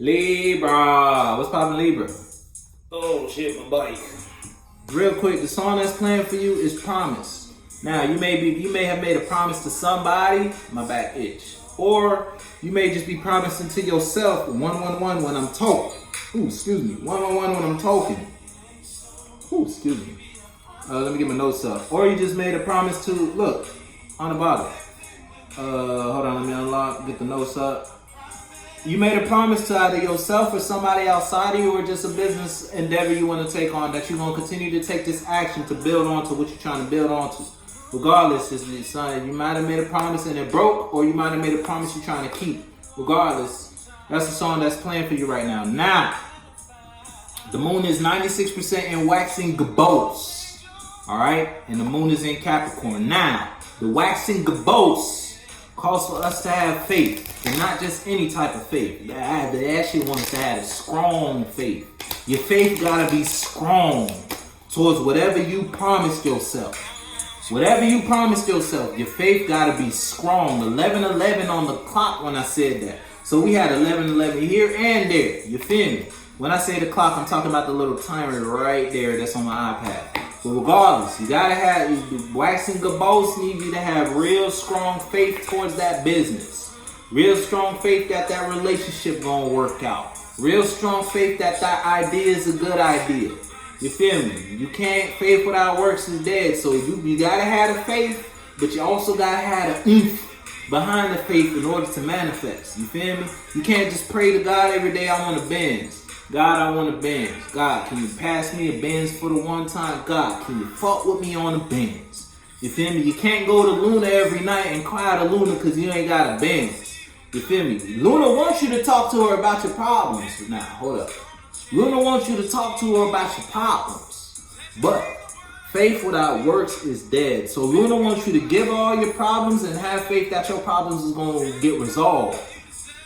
Libra. What's poppin', Libra? Oh shit, my bike. Real quick, the song that's playing for you is Promise. Now, you may have made a promise to somebody, my back itch. Or you may just be promising to yourself 111 when I'm talking. Ooh, excuse me. 111 when I'm talking. Ooh, excuse me. Let me get my notes up. Or you just made a promise to, look, on the bottom. Hold on, let me unlock, get the notes up. You made a promise to either yourself or somebody outside of you, or just a business endeavor you want to take on, that you're going to continue to take this action to build onto what you're trying to build onto. Regardless, son, you might have made a promise and it broke, or you might have made a promise you're trying to keep. Regardless, that's the song that's playing for you right now. Now, the moon is 96% in waxing Gibbous. Alright? And the moon is in Capricorn. Now, the waxing Gibbous calls for us to have faith, and not just any type of faith. They actually want us to have a strong faith. Your faith gotta be strong towards whatever you promised yourself. Whatever you promised yourself, your faith gotta be strong. 11:11 on the clock when I said that. So we had 11:11 here and there. You feel me? When I say the clock, I'm talking about the little timer right there that's on my iPad. But regardless, you gotta have, waxing Gibbous need you to have real strong faith towards that business. Real strong faith that that relationship gonna work out. Real strong faith that that idea is a good idea. You feel me? You can't, faith without works is dead. So you gotta have the faith, but you also gotta have the oomph behind the faith in order to manifest. You feel me? You can't just pray to God every day, I want a Benz. God, I want a Benz. God, can you pass me a Benz for the one time? God, can you fuck with me on a Benz? You feel me? You can't go to Luna every night and cry to Luna because you ain't got a Benz. You feel me? Luna wants you to talk to her about your problems. Now, hold up. Luna wants you to talk to her about your problems. But faith without works is dead. So Luna wants you to give all your problems and have faith that your problems is going to get resolved.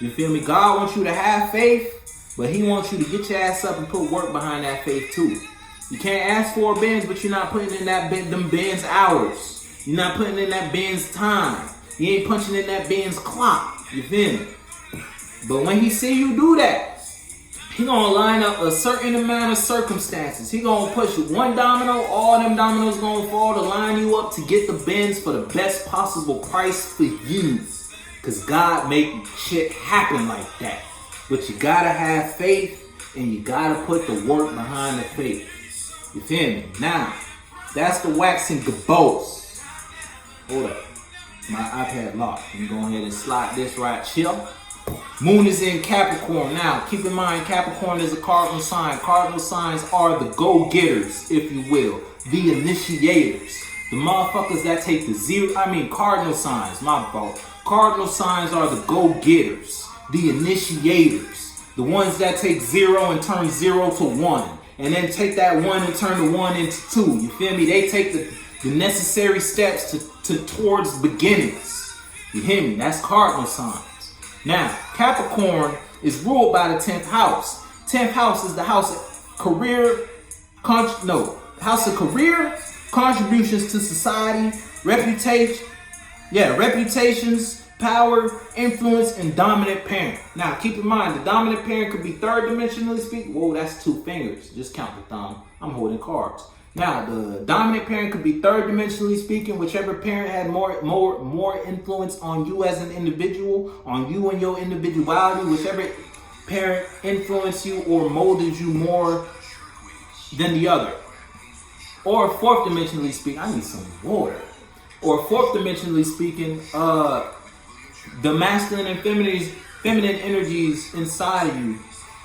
You feel me? God wants you to have faith, but he wants you to get your ass up and put work behind that faith too. You can't ask for a Benz, but you're not putting in them Benz hours. You're not putting in that Benz time. You ain't punching in that Benz clock. You feel me? But when he see you do that, he gonna line up a certain amount of circumstances. He gonna push one domino, all them dominoes gonna fall to line you up to get the Benz for the best possible price for you. Cause God make shit happen like that. But you gotta have faith, and you gotta put the work behind the faith. You feel me? Now, that's the waxing Gibbous. Hold up. My iPad locked. I'm going ahead and slide this right here. Moon is in Capricorn. Now, keep in mind, Capricorn is a cardinal sign. Cardinal signs are the go-getters, if you will. The initiators. The motherfuckers that take the cardinal signs. My fault. Cardinal signs are the go-getters. The initiators, the ones that take 0 and turn 0 to 1, and then take that 1 and turn the 1 into 2. You feel me? They take the necessary steps towards beginnings. You hear me? That's cardinal signs. Now, Capricorn is ruled by the 10th house. 10th house is the house of career, house of career, contributions to society, reputations, power, influence, and dominant parent. Now, keep in mind, the dominant parent could be third dimensionally speaking. Whoa, that's 2 fingers. Just count the thumb. I'm holding cards. Now, the dominant parent could be third dimensionally speaking. Whichever parent had more influence on you as an individual, on you and your individuality. Whichever parent influenced you or molded you more than the other. Or fourth dimensionally speaking, I need some water. Or fourth dimensionally speaking, the masculine and feminine energies inside of you,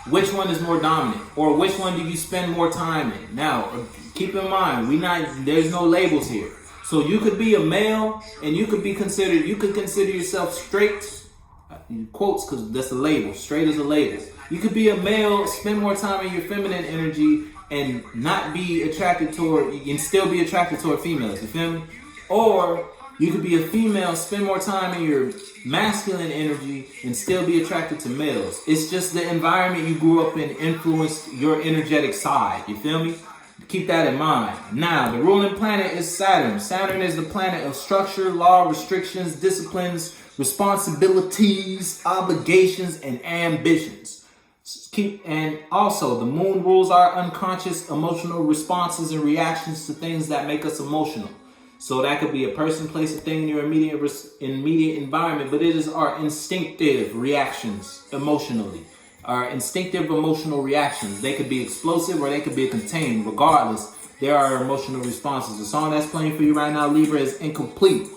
which one is more dominant, or which one do you spend more time in? Now, keep in mind, there's no labels here. So you could be a male, and you could consider yourself straight, quotes, because that's a label. Straight is a label. You could be a male, spend more time in your feminine energy, and not be attracted toward, you can still be attracted toward females. You feel me? Or you could be a female, spend more time in your masculine energy, and still be attracted to males. It's just the environment you grew up in influenced your energetic side. You feel me? Keep that in mind. Now, the ruling planet is Saturn. Saturn is the planet of structure, law, restrictions, disciplines, responsibilities, obligations, and ambitions. And also, the moon rules our unconscious emotional responses and reactions to things that make us emotional. So that could be a person, place, a thing in your immediate environment, but it is our instinctive reactions emotionally. Our instinctive emotional reactions. They could be explosive or they could be contained. Regardless, there are emotional responses. The song that's playing for you right now, Libra, is incomplete.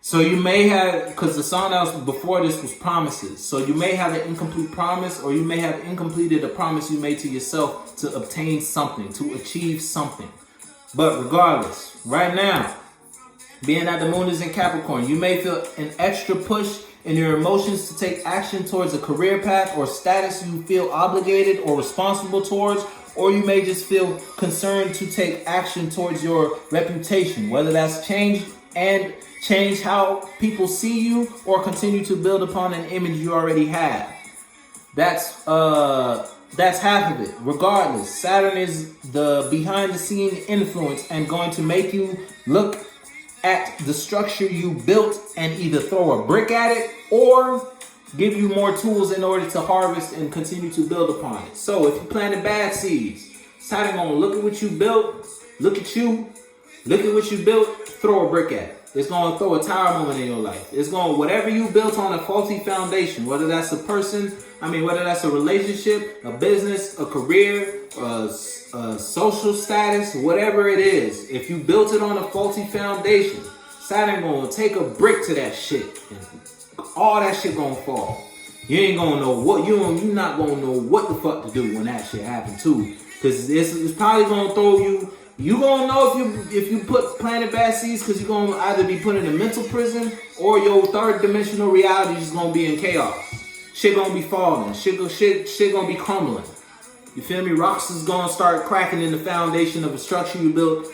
So you may have, because the song that was before this was promises. So you may have an incomplete promise, or you may have incompleted a promise you made to yourself to obtain something, to achieve something. But regardless, right now, being that the moon is in Capricorn, you may feel an extra push in your emotions to take action towards a career path or status you feel obligated or responsible towards, or you may just feel concerned to take action towards your reputation, whether that's change how people see you or continue to build upon an image you already have. That's half of it. Regardless, Saturn is the behind the scene influence and going to make you look at the structure you built and either throw a brick at it or give you more tools in order to harvest and continue to build upon it. So if you planted bad seeds, Saturn gonna look at what you built, look at what you built, throw a brick at it. It's going to throw a tower moment in your life. It's going to, whatever you built on a faulty foundation, whether that's a person, whether that's a relationship, a business, a career, a social status, whatever it is, if you built it on a faulty foundation, Saturn going to take a brick to that shit. And all that shit going to fall. You ain't going to know what, you're not going to know what the fuck to do when that shit happen too. Because it's probably going to throw you. You gonna know if you planted bad seeds, because you're gonna either be put in a mental prison or your third dimensional reality is gonna be in chaos. Shit gonna be falling. Shit gonna be crumbling. You feel me? Rocks is gonna start cracking in the foundation of a structure you built.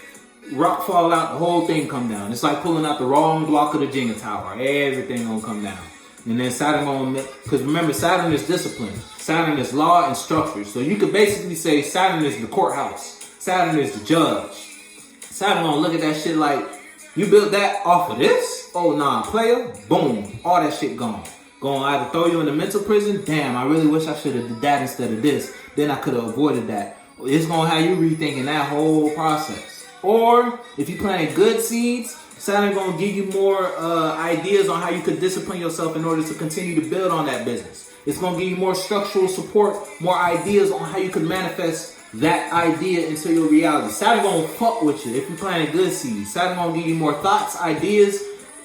Rock fall out, the whole thing come down. It's like pulling out the wrong block of the Jenga tower. Everything gonna come down. And then Saturn gonna, because remember, Saturn is discipline. Saturn is law and structure. So you could basically say Saturn is the courthouse. Saturn is the judge. Saturn gonna look at that shit like, you built that off of this? Oh nah, player. Boom. All that shit gone. Gonna either throw you in the mental prison. Damn, I really wish I should have did that instead of this. Then I could have avoided that. It's gonna have you rethinking that whole process. Or if you planted good seeds, Saturn gonna give you more ideas on how you could discipline yourself in order to continue to build on that business. It's gonna give you more structural support, more ideas on how you could manifest that idea into your reality. Saturn gonna fuck with you if you planted good seeds. Saturn gonna give you more thoughts, ideas.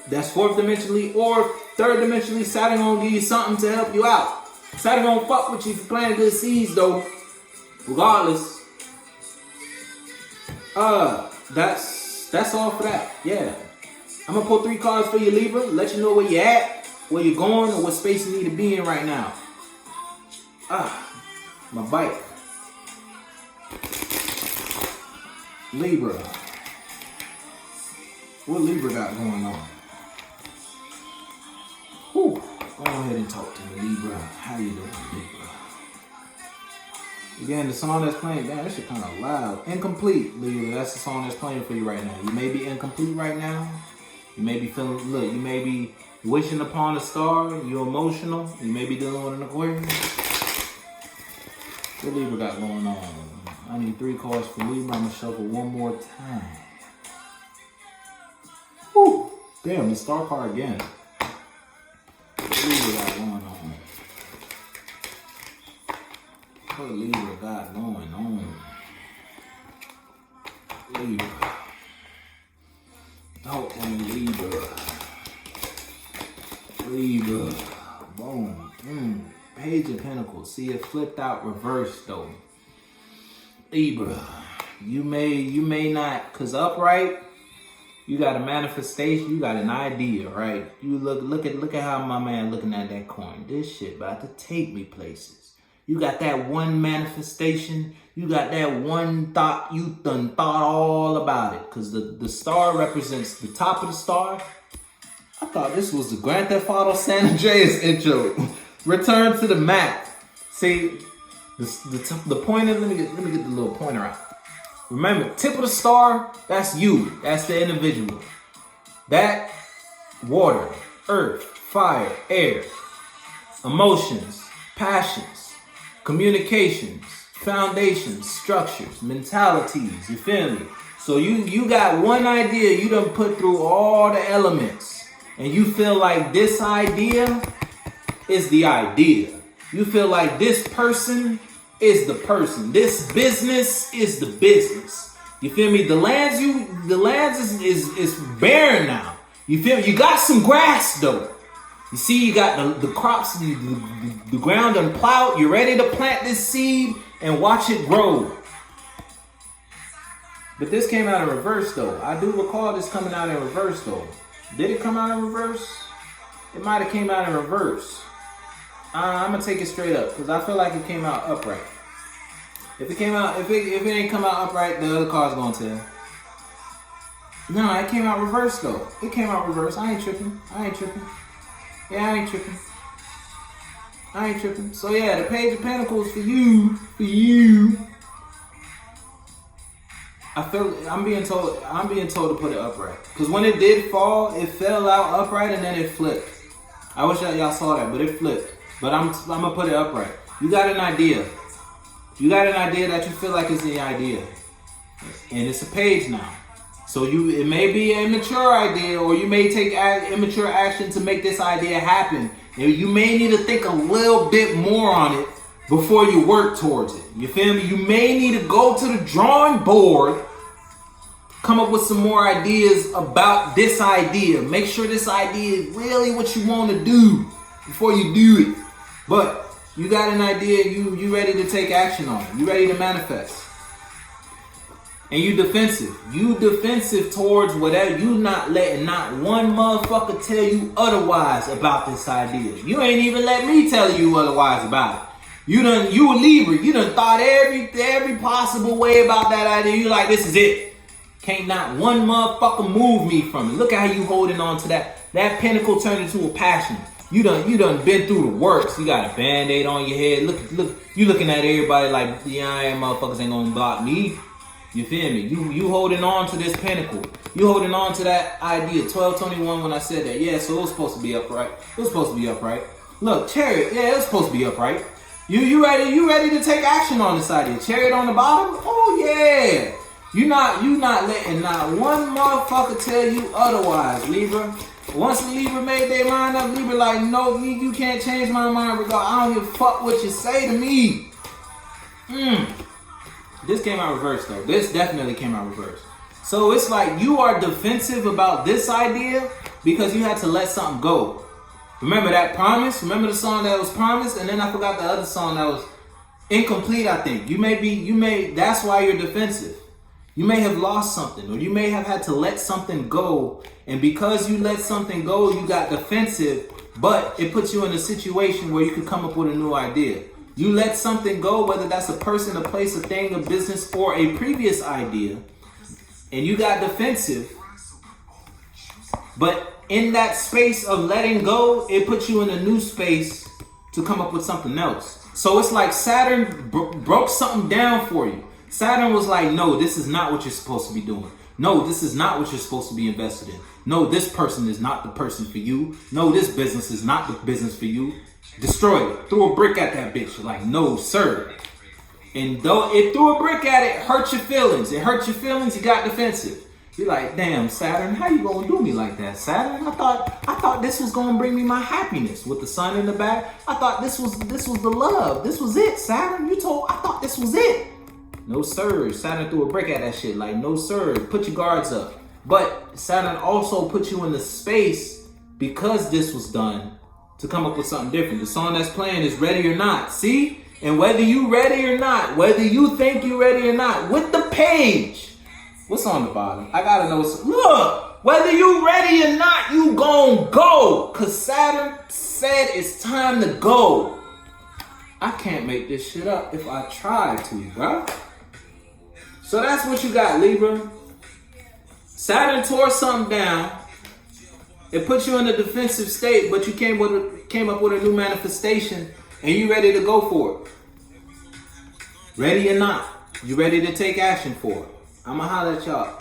That's fourth dimensionally, or third dimensionally. Saturn gonna give you something to help you out. Saturn gonna fuck with you if you planted good seeds, though. Regardless, that's all for that. Yeah, I'm gonna pull 3 cards for you, Libra. Let you know where you're at, where you're going, or what space you need to be in right now. My bike. Libra. What Libra got going on? Whew. Go ahead and talk to me, Libra. How you doing, Libra? Again, the song that's playing, damn, that shit kind of loud. Incomplete, Libra. That's the song that's playing for you right now. You may be incomplete right now. You may be feeling, look, you may be wishing upon a star. You're emotional. You may be dealing with an Aquarius. What Libra got going on? I need 3 cards for Libra. I'm gonna shuffle one more time. Whew. Damn, the star card again. What Libra got going on? What Libra got going on? Libra. Talk to me, Libra. Libra. Boom. Page of Pentacles. See it flipped out reversed though. Libra, you may not, cause upright, you got a manifestation, you got an idea, right? You look at how my man looking at that coin. This shit about to take me places. You got that one manifestation, you got that one thought, you done thought all about it. Cause the star represents the top of the star. I thought this was the Grand Theft Auto San Andreas intro. Return to the map. See, the pointer, let me get the little pointer out. Remember, tip of the star, that's you. That's the individual. That, water, earth, fire, air, emotions, passions, communications, foundations, structures, mentalities. You feel me? So you got one idea you done put through all the elements, and you feel like this idea is the idea. You feel like this person is the person. This business is the business. You feel me? The lands is barren now. You feel me? You got some grass though. You see, you got the crops, the ground unplowed. You're ready to plant this seed and watch it grow. But this came out in reverse though. I do recall this coming out in reverse though. Did it come out in reverse? It might have came out in reverse. I'm gonna take it straight up because I feel like it came out upright. If it ain't come out upright, the other card's gonna tell. No, it came out reverse though. It came out reverse. I ain't tripping. Yeah, I ain't tripping. So yeah, the Page of Pentacles for you. I'm being told to put it upright. Because when it did fall, it fell out upright and then it flipped. I wish y'all saw that, but it flipped. But I'm gonna put it upright. You got an idea. You got an idea that you feel like is the idea. And it's a page now. So it may be an immature idea, or you may take immature action to make this idea happen. And you may need to think a little bit more on it before you work towards it. You feel me? You may need to go to the drawing board, come up with some more ideas about this idea. Make sure this idea is really what you want to do before you do it. But you got an idea, you ready to take action on it. You ready to manifest. And you defensive. You defensive towards whatever. You not letting not one motherfucker tell you otherwise about this idea. You ain't even let me tell you otherwise about it. You a Libra. You done thought every possible way about that idea. You like, this is it. Can't not one motherfucker move me from it. Look at how you holding on to that. That pinnacle turned into a passion. You done been through the works. You got a band-aid on your head. Look. You looking at everybody like, yeah, motherfuckers ain't gonna block me. You feel me? You holding on to this pinnacle. You holding on to that idea. 1221 when I said that. Yeah, so it was supposed to be upright. It was supposed to be upright. Look, Chariot. Yeah, it was supposed to be upright. You ready to take action on this idea. Chariot on the bottom? Oh yeah. You not letting not one motherfucker tell you otherwise, Libra. Once the Libra made their mind up, Libra like, no, you can't change my mind regardless. I don't give a fuck what you say to me. This came out reverse though. This definitely came out reverse. So it's like you are defensive about this idea because you had to let something go. Remember that promise? Remember the song that was promised? And then I forgot the other song that was incomplete, I think. That's why you're defensive. You may have lost something, or you may have had to let something go. And because you let something go, you got defensive, but it puts you in a situation where you could come up with a new idea. You let something go, whether that's a person, a place, a thing, a business, or a previous idea, and you got defensive. But in that space of letting go, it puts you in a new space to come up with something else. So it's like Saturn broke something down for you. Saturn was like, no, this is not what you're supposed to be doing. No, this is not what you're supposed to be invested in. No, this person is not the person for you. No, this business is not the business for you. Destroy it. Throw a brick at that bitch. Like, no, sir. And though it threw a brick at it, hurt your feelings. It hurt your feelings, you got defensive. You're like, damn, Saturn, how you gonna do me like that, Saturn? I thought this was gonna bring me my happiness with the sun in the back. I thought this was the love. This was it, Saturn. I thought this was it. No, sir. Saturn threw a brick at that shit. Like, no, sir. Put your guards up. But Saturn also put you in the space because this was done to come up with something different. The song that's playing is Ready or Not. See? And whether you ready or not, whether you think you ready or not, with the page. What's on the bottom? I gotta know. Look, whether you ready or not, you gon' go. Cause Saturn said it's time to go. I can't make this shit up if I try to, bro. So that's what you got, Libra. Saturn tore something down. It put you in a defensive state, but you came up with a new manifestation, and you ready to go for it. Ready or not, you ready to take action for it. I'ma holler at y'all.